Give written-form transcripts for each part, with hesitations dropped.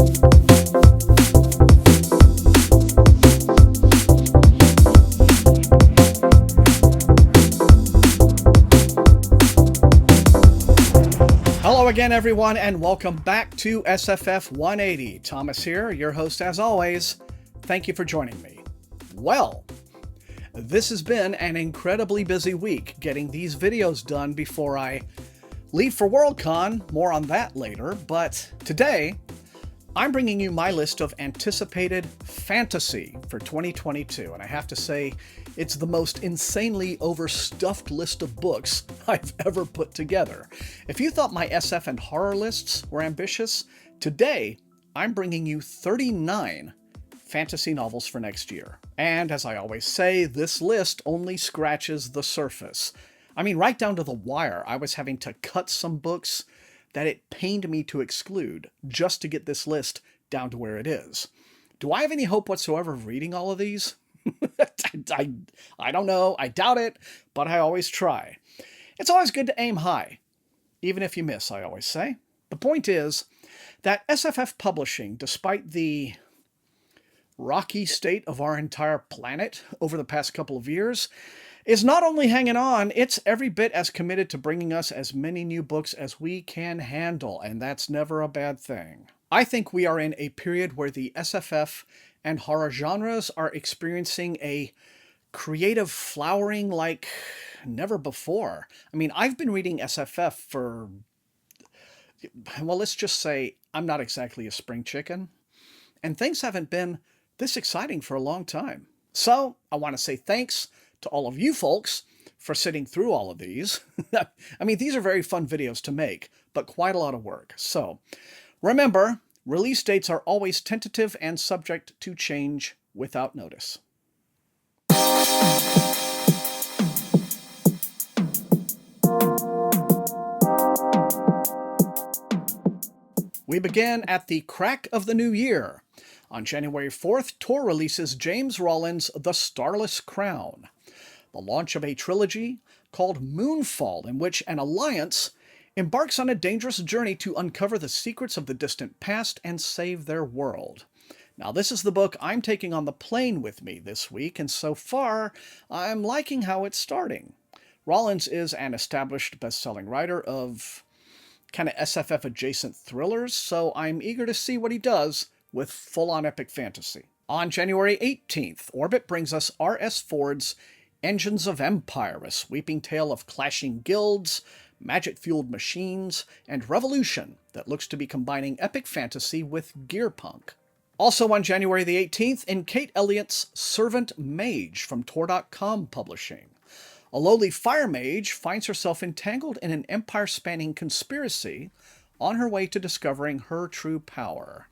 Hello again, everyone, and welcome back to SFF180. Thomas here, your host as always. Thank you for joining me. Well, this has been an incredibly busy week getting these videos done before I leave for Worldcon. More on that later, but today I'm bringing you my list of anticipated fantasy for 2022, and I have to say it's the most insanely overstuffed list of books I've ever put together. If you thought my SF and horror lists were ambitious, today I'm bringing you 39 fantasy novels for next year. And as I always say, this list only scratches the surface. I mean, right down to the wire, I was having to cut some books that it pained me to exclude just to get this list down to where it is. Do I have any hope whatsoever of reading all of these? I don't know. I doubt it, but I always try. It's always good to aim high, even if you miss, I always say. The point is that SFF Publishing, despite the rocky state of our entire planet over the past couple of years, is not only hanging on, it's every bit as committed to bringing us as many new books as we can handle, and that's never a bad thing. I think we are in a period where the SFF and horror genres are experiencing a creative flowering like never before. I mean, I've been reading SFF for, well, let's just say I'm not exactly a spring chicken, and things haven't been this exciting for a long time. So I want to say thanks to all of you folks for sitting through all of these. I mean, these are very fun videos to make, but quite a lot of work. So remember, release dates are always tentative and subject to change without notice. We begin at the crack of the new year. On January 4th, Tor releases James Rollins' The Starless Crown, the launch of a trilogy called Moonfall, in which an alliance embarks on a dangerous journey to uncover the secrets of the distant past and save their world. Now, this is the book I'm taking on the plane with me this week, and so far, I'm liking how it's starting. Rollins is an established best-selling writer of kind of SFF-adjacent thrillers, so I'm eager to see what he does with full-on epic fantasy. On January 18th, Orbit brings us R.S. Ford's Engines of Empire, a sweeping tale of clashing guilds, magic-fueled machines, and revolution that looks to be combining epic fantasy with gearpunk. Also on January the 18th, in Kate Elliott's Servant Mage from Tor.com Publishing. A lowly fire mage finds herself entangled in an empire-spanning conspiracy on her way to discovering her true power.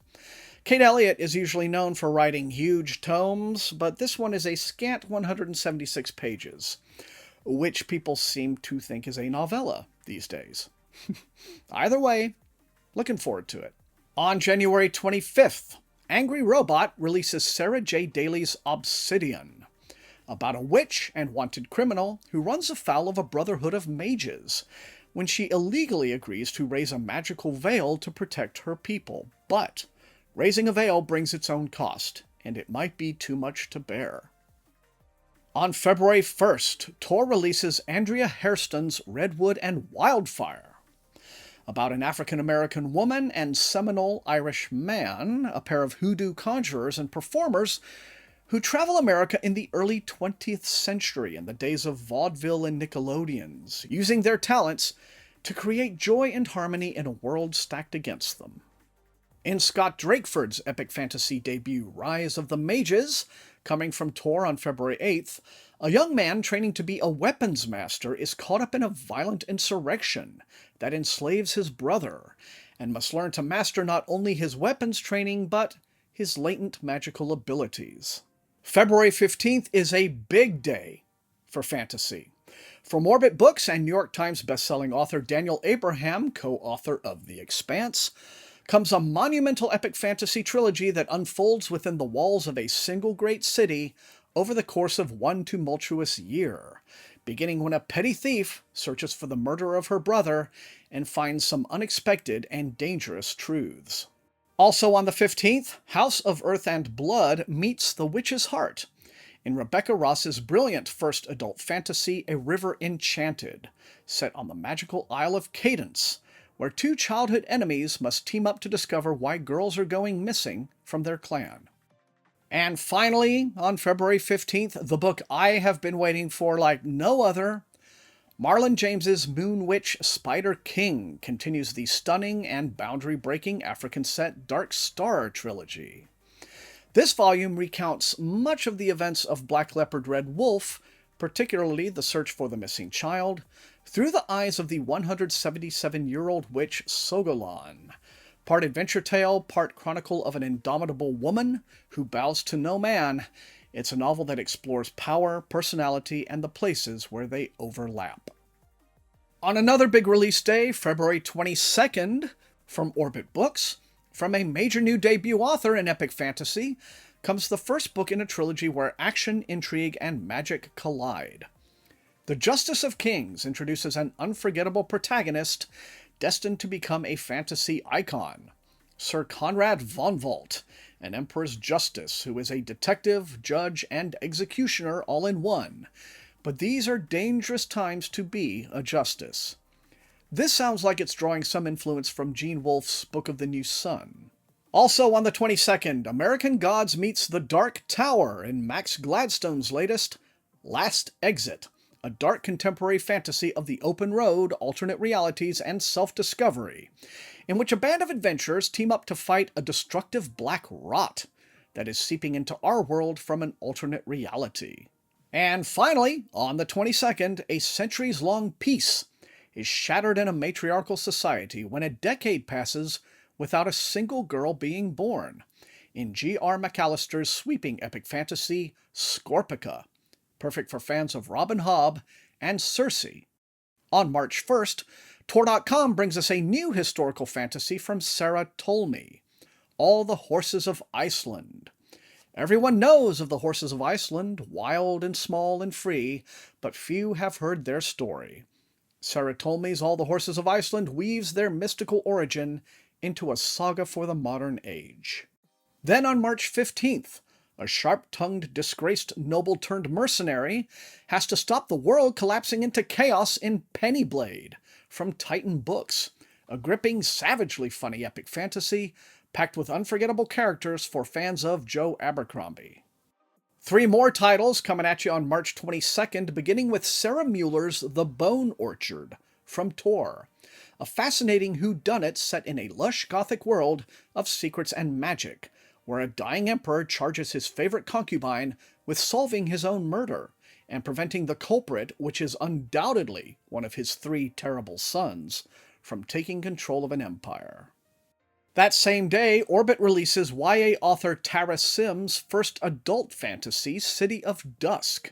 Kate Elliott is usually known for writing huge tomes, but this one is a scant 176 pages, which people seem to think is a novella these days. Either way, looking forward to it. On January 25th, Angry Robot releases Sarah J. Daly's Obsidian, about a witch and wanted criminal who runs afoul of a brotherhood of mages when she illegally agrees to raise a magical veil to protect her people. But raising a veil brings its own cost, and it might be too much to bear. On February 1st, Tor releases Andrea Hairston's Redwood and Wildfire, about an African-American woman and Seminole Irish man, a pair of hoodoo conjurers and performers who travel America in the early 20th century in the days of vaudeville and Nickelodeons, using their talents to create joy and harmony in a world stacked against them. In Scott Drakeford's epic fantasy debut Rise of the Mages, coming from Tor on February 8th, a young man training to be a weapons master is caught up in a violent insurrection that enslaves his brother, and must learn to master not only his weapons training, but his latent magical abilities. February 15th is a big day for fantasy. From Orbit Books and New York Times bestselling author Daniel Abraham, co-author of The Expanse, comes a monumental epic fantasy trilogy that unfolds within the walls of a single great city over the course of one tumultuous year, beginning when a petty thief searches for the murderer of her brother and finds some unexpected and dangerous truths. Also on the 15th, House of Earth and Blood meets The Witch's Heart in Rebecca Ross's brilliant first adult fantasy, A River Enchanted, set on the magical Isle of Cadence, where two childhood enemies must team up to discover why girls are going missing from their clan. And finally, on February 15th, the book I have been waiting for like no other, Marlon James's Moon Witch Spider King continues the stunning and boundary-breaking African set Dark Star trilogy. This volume recounts much of the events of Black Leopard Red Wolf, particularly the search for the missing child, through the eyes of the 177-year-old witch Sogolan. Part adventure tale, part chronicle of an indomitable woman who bows to no man, it's a novel that explores power, personality, and the places where they overlap. On another big release day, February 22nd, from Orbit Books, from a major new debut author in epic fantasy, comes the first book in a trilogy where action, intrigue, and magic collide. The Justice of Kings introduces an unforgettable protagonist destined to become a fantasy icon, Sir Conrad von Volt, an Emperor's Justice who is a detective, judge, and executioner all in one. But these are dangerous times to be a justice. This sounds like it's drawing some influence from Gene Wolfe's Book of the New Sun. Also on the 22nd, American Gods meets The Dark Tower in Max Gladstone's latest Last Exit, a dark contemporary fantasy of the open road, alternate realities, and self-discovery, in which a band of adventurers team up to fight a destructive black rot that is seeping into our world from an alternate reality. And finally, on the 22nd, a centuries-long peace is shattered in a matriarchal society when a decade passes without a single girl being born, in G.R. McAllister's sweeping epic fantasy, Scorpica, perfect for fans of Robin Hobb and Circe. On March 1st, Tor.com brings us a new historical fantasy from Sarah Tolmie, All the Horses of Iceland. Everyone knows of the horses of Iceland, wild and small and free, but few have heard their story. Sarah Tolmie's All the Horses of Iceland weaves their mystical origin into a saga for the modern age. Then on March 15th, a sharp-tongued, disgraced noble-turned-mercenary has to stop the world collapsing into chaos in Pennyblade from Titan Books, a gripping, savagely funny epic fantasy packed with unforgettable characters for fans of Joe Abercrombie. 3 more titles coming at you on March 22nd, beginning with Sarah Mueller's The Bone Orchard from Tor, a fascinating whodunit set in a lush Gothic world of secrets and magic, where a dying emperor charges his favorite concubine with solving his own murder and preventing the culprit, which is undoubtedly one of his 3 terrible sons, from taking control of an empire. That same day, Orbit releases YA author Tara Sims' first adult fantasy, City of Dusk,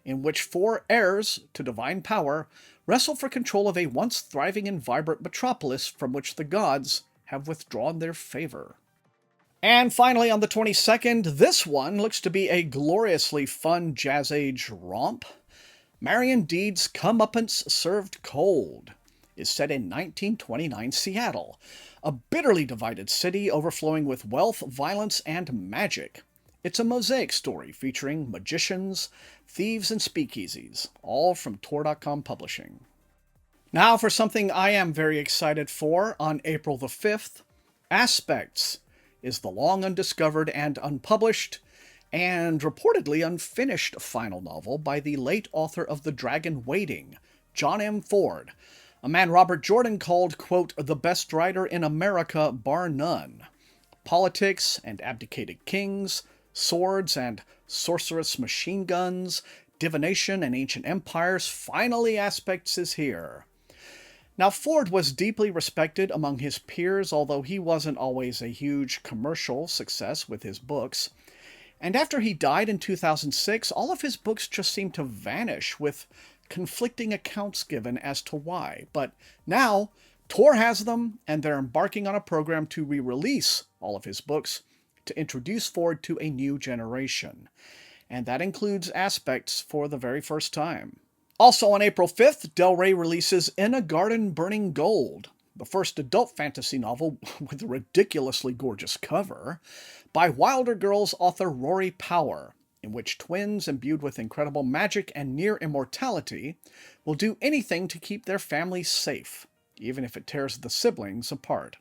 in which 4 heirs to divine power wrestle for control of a once thriving and vibrant metropolis from which the gods have withdrawn their favor. And finally, on the 22nd, this one looks to be a gloriously fun Jazz Age romp. Marion Deed's Comeuppance Served Cold is set in 1929 Seattle, a bitterly divided city overflowing with wealth, violence, and magic. It's a mosaic story featuring magicians, thieves, and speakeasies, all from Tor.com Publishing. Now for something I am very excited for, on April the 5th, Aspects is the long undiscovered and unpublished, and reportedly unfinished final novel by the late author of The Dragon Waiting, John M. Ford, a man Robert Jordan called, quote, the best writer in America bar none. Politics and abdicated kings, swords and sorcerous machine guns, divination and ancient empires, finally Aspects is here. Now, Ford was deeply respected among his peers, although he wasn't always a huge commercial success with his books. And after he died in 2006, all of his books just seemed to vanish, with conflicting accounts given as to why. But now, Tor has them, and they're embarking on a program to re-release all of his books to introduce Ford to a new generation. And that includes Aspects for the very first time. Also on April 5th, Del Rey releases In a Garden Burning Gold, the first adult fantasy novel with a ridiculously gorgeous cover, by Wilder Girls author Rory Power, in which twins imbued with incredible magic and near immortality will do anything to keep their families safe, even if it tears the siblings apart.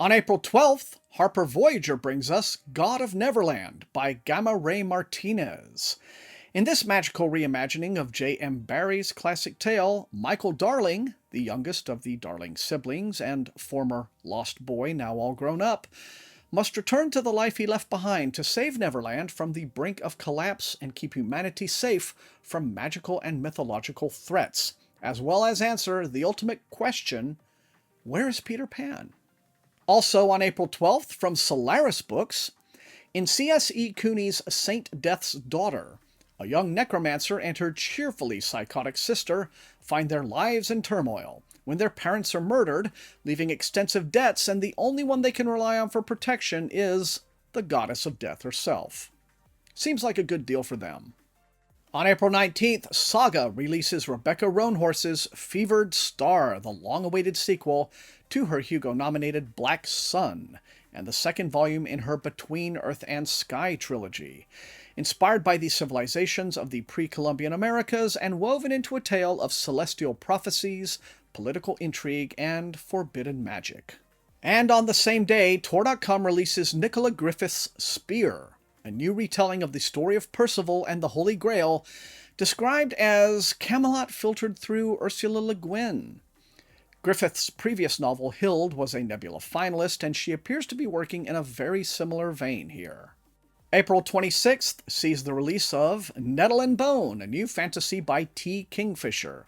On April 12th, Harper Voyager brings us God of Neverland by Gamma Ray Martinez. In this magical reimagining of J.M. Barrie's classic tale, Michael Darling, the youngest of the Darling siblings and former lost boy now all grown up, must return to the life he left behind to save Neverland from the brink of collapse and keep humanity safe from magical and mythological threats, as well as answer the ultimate question, where is Peter Pan? Also on April 12th, from Solaris Books, in C.S.E. Cooney's Saint Death's Daughter, a young necromancer and her cheerfully psychotic sister find their lives in turmoil when their parents are murdered, leaving extensive debts, and the only one they can rely on for protection is the goddess of death herself. Seems like a good deal for them. On April 19th, Saga releases Rebecca Roanhorse's Fevered Star, the long-awaited sequel to her Hugo-nominated Black Sun, and the second volume in her Between Earth and Sky trilogy, inspired by the civilizations of the pre-Columbian Americas and woven into a tale of celestial prophecies, political intrigue, and forbidden magic. And on the same day, Tor.com releases Nicola Griffith's Spear, a new retelling of the story of Percival and the Holy Grail, described as Camelot filtered through Ursula Le Guin. Griffith's previous novel, Hild, was a Nebula finalist, and she appears to be working in a very similar vein here. April 26th sees the release of Nettle Bone, a new fantasy by T. Kingfisher,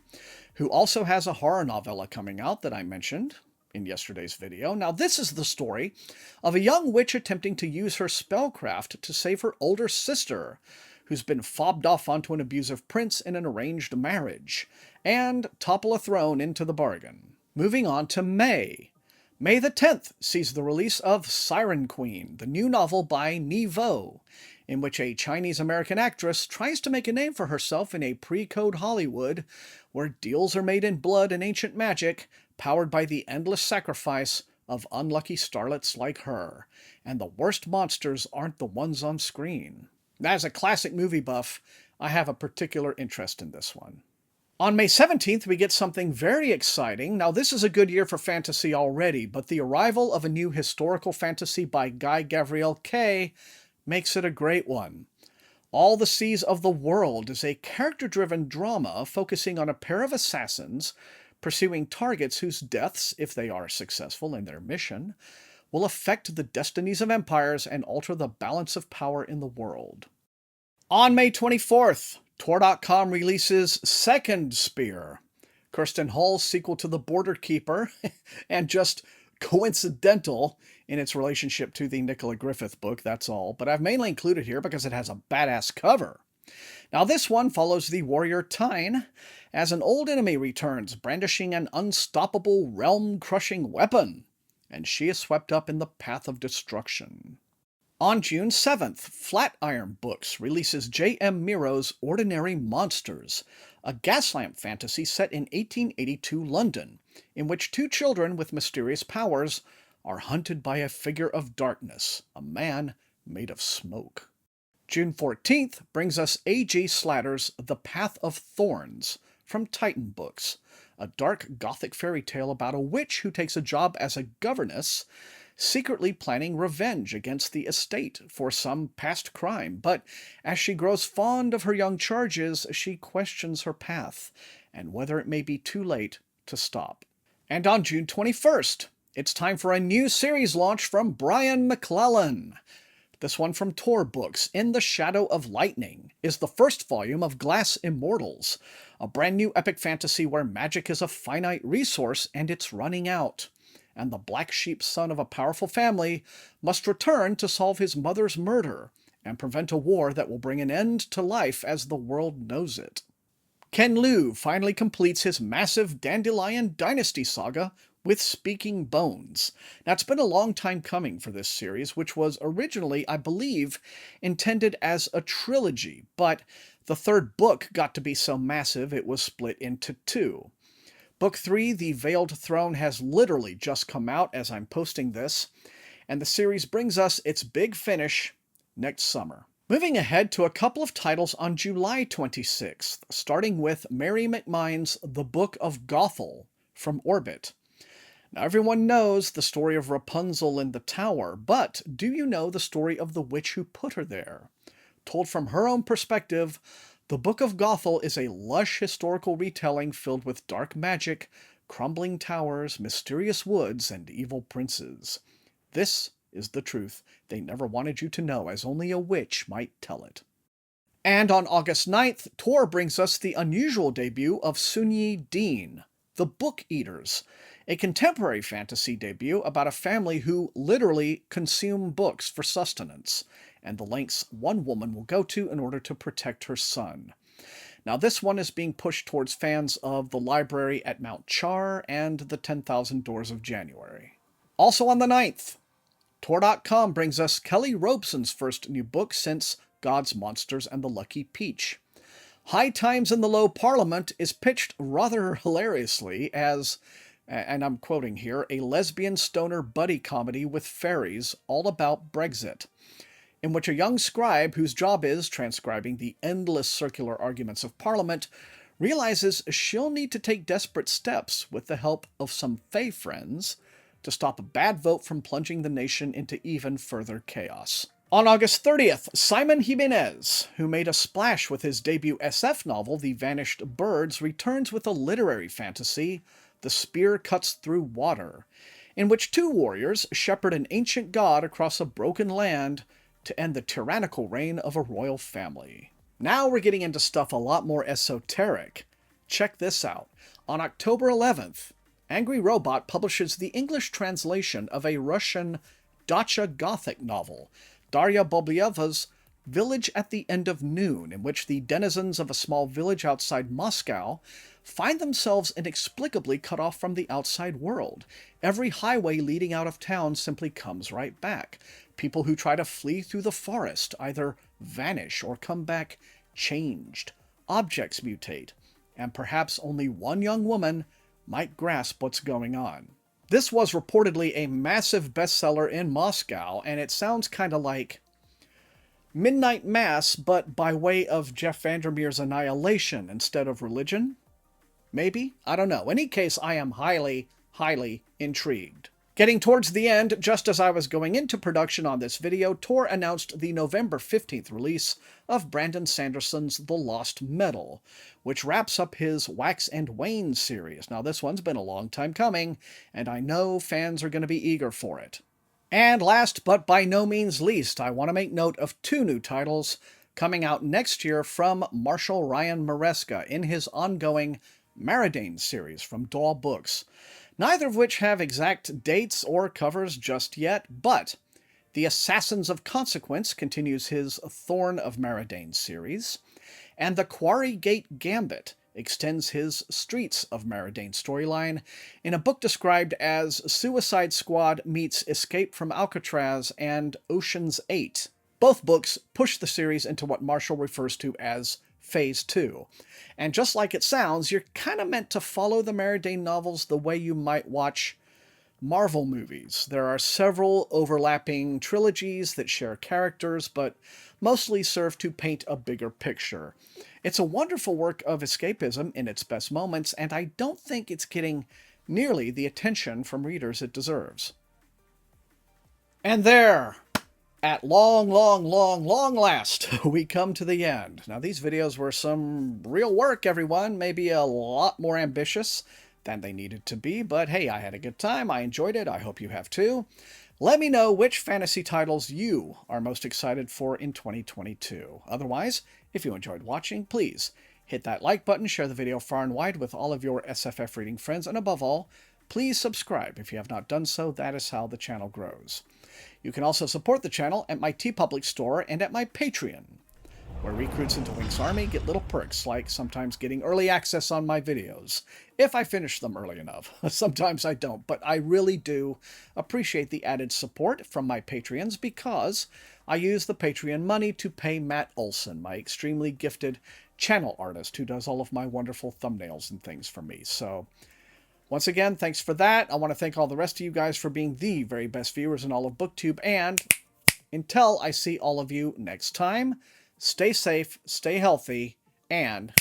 who also has a horror novella coming out that I mentioned in yesterday's video. Now, this is the story of a young witch attempting to use her spellcraft to save her older sister, who's been fobbed off onto an abusive prince in an arranged marriage, and topple a throne into the bargain. Moving on to May. May the 10th sees the release of Siren Queen, the new novel by Nevo, in which a Chinese-American actress tries to make a name for herself in a pre-code Hollywood where deals are made in blood and ancient magic, powered by the endless sacrifice of unlucky starlets like her, and the worst monsters aren't the ones on screen. As a classic movie buff, I have a particular interest in this one. On May 17th, we get something very exciting. Now, this is a good year for fantasy already, but the arrival of a new historical fantasy by Guy Gavriel Kay makes it a great one. All the Seas of the World is a character-driven drama focusing on a pair of assassins pursuing targets whose deaths, if they are successful in their mission, will affect the destinies of empires and alter the balance of power in the world. On May 24th, Tor.com releases Second Spear, Kirsten Hull's sequel to The Border Keeper, and just coincidental in its relationship to the Nicola Griffith book, that's all. But I've mainly included here because it has a badass cover. Now this one follows the warrior Tyne as an old enemy returns, brandishing an unstoppable, realm-crushing weapon, and she is swept up in the path of destruction. On June 7th, Flatiron Books releases J.M. Miro's Ordinary Monsters, a gaslamp fantasy set in 1882 London, in which two children with mysterious powers are hunted by a figure of darkness, a man made of smoke. June 14th brings us A.G. Slatter's The Path of Thorns from Titan Books, a dark gothic fairy tale about a witch who takes a job as a governess, secretly planning revenge against the estate for some past crime. But as she grows fond of her young charges, she questions her path and whether it may be too late to stop. And on June 21st, it's time for a new series launch from Brian McClellan. This one from Tor Books, In the Shadow of Lightning, is the first volume of Glass Immortals, a brand new epic fantasy where magic is a finite resource and it's running out, and the black sheep son of a powerful family must return to solve his mother's murder and prevent a war that will bring an end to life as the world knows it. Ken Liu finally completes his massive Dandelion Dynasty saga with Speaking Bones. Now, it's been a long time coming for this series, which was originally, I believe, intended as a trilogy, but the third book got to be so massive it was split into two. Book 3, The Veiled Throne, has literally just come out as I'm posting this, and the series brings us its big finish next summer. Moving ahead to a couple of titles on July 26th, starting with Mary McMine's The Book of Gothel from Orbit. Now, everyone knows the story of Rapunzel in the tower, but do you know the story of the witch who put her there? Told from her own perspective, The Book of Gothel is a lush historical retelling filled with dark magic, crumbling towers, mysterious woods, and evil princes. This is the truth they never wanted you to know, as only a witch might tell it. And on August 9th, Tor brings us the unusual debut of Sunyi Dean, The Book Eaters, a contemporary fantasy debut about a family who literally consume books for sustenance, and the lengths one woman will go to in order to protect her son. Now, this one is being pushed towards fans of The Library at Mount Char and The 10,000 Doors of January. Also on the 9th, Tor.com brings us Kelly Robeson's first new book since God's Monsters and the Lucky Peach. High Times in the Low Parliament is pitched rather hilariously as, and I'm quoting here, a lesbian stoner buddy comedy with fairies all about Brexit, in which a young scribe whose job is transcribing the endless circular arguments of Parliament realizes she'll need to take desperate steps with the help of some fae friends to stop a bad vote from plunging the nation into even further chaos. On August 30th, Simon Jimenez, who made a splash with his debut SF novel, The Vanished Birds, returns with a literary fantasy, The Spear Cuts Through Water, in which two warriors shepherd an ancient god across a broken land to end the tyrannical reign of a royal family. Now we're getting into stuff a lot more esoteric. Check this out. On October 11th, Angry Robot publishes the English translation of a Russian Dacha Gothic novel, Darya Boblieva's Village at the End of Noon, in which the denizens of a small village outside Moscow find themselves inexplicably cut off from the outside world. Every highway leading out of town simply comes right back. People who try to flee through the forest either vanish or come back changed. Objects mutate, and perhaps only one young woman might grasp what's going on. This was reportedly a massive bestseller in Moscow, and it sounds kind of like Midnight Mass, but by way of Jeff Vandermeer's Annihilation instead of religion? Maybe? I don't know. In any case, I am highly, highly intrigued. Getting towards the end, just as I was going into production on this video, Tor announced the November 15th release of Brandon Sanderson's The Lost Metal, which wraps up his Wax and Wane series. Now, this one's been a long time coming, and I know fans are going to be eager for it. And last, but by no means least, I want to make note of two new titles coming out next year from Marshall Ryan Maresca in his ongoing Maradane series from Daw Books, neither of which have exact dates or covers just yet, but The Assassins of Consequence continues his Thorn of Maradane series, and The Quarry Gate Gambit extends his Streets of Maradane storyline in a book described as Suicide Squad meets Escape from Alcatraz and Ocean's 8. Both books push the series into what Marshall refers to as Phase 2. And just like it sounds, you're kind of meant to follow the Maradane novels the way you might watch Marvel movies. There are several overlapping trilogies that share characters, but mostly serve to paint a bigger picture. It's a wonderful work of escapism in its best moments, and I don't think it's getting nearly the attention from readers it deserves. And there, at long last, we come to the end. Now, these videos were some real work, everyone. Maybe a lot more ambitious than they needed to be, but hey, I had a good time. I enjoyed it. I hope you have too. Let me know which fantasy titles you are most excited for in 2022. Otherwise, if you enjoyed watching, please hit that like button, share the video far and wide with all of your SFF reading friends, and above all, please subscribe if you have not done so. That is how the channel grows. You can also support the channel at my TeePublic store and at my Patreon, where recruits into Wink's Army get little perks, like sometimes getting early access on my videos, if I finish them early enough. Sometimes I don't, but I really do appreciate the added support from my Patreons because I use the Patreon money to pay Matt Olson, my extremely gifted channel artist who does all of my wonderful thumbnails and things for me. So Once again, thanks for that. I want to thank all the rest of you guys for being the very best viewers in all of BookTube. And until I see all of you next time, stay safe, stay healthy, and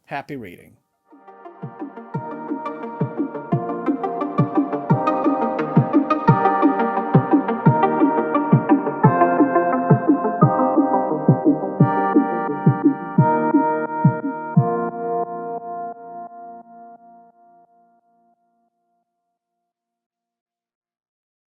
happy reading.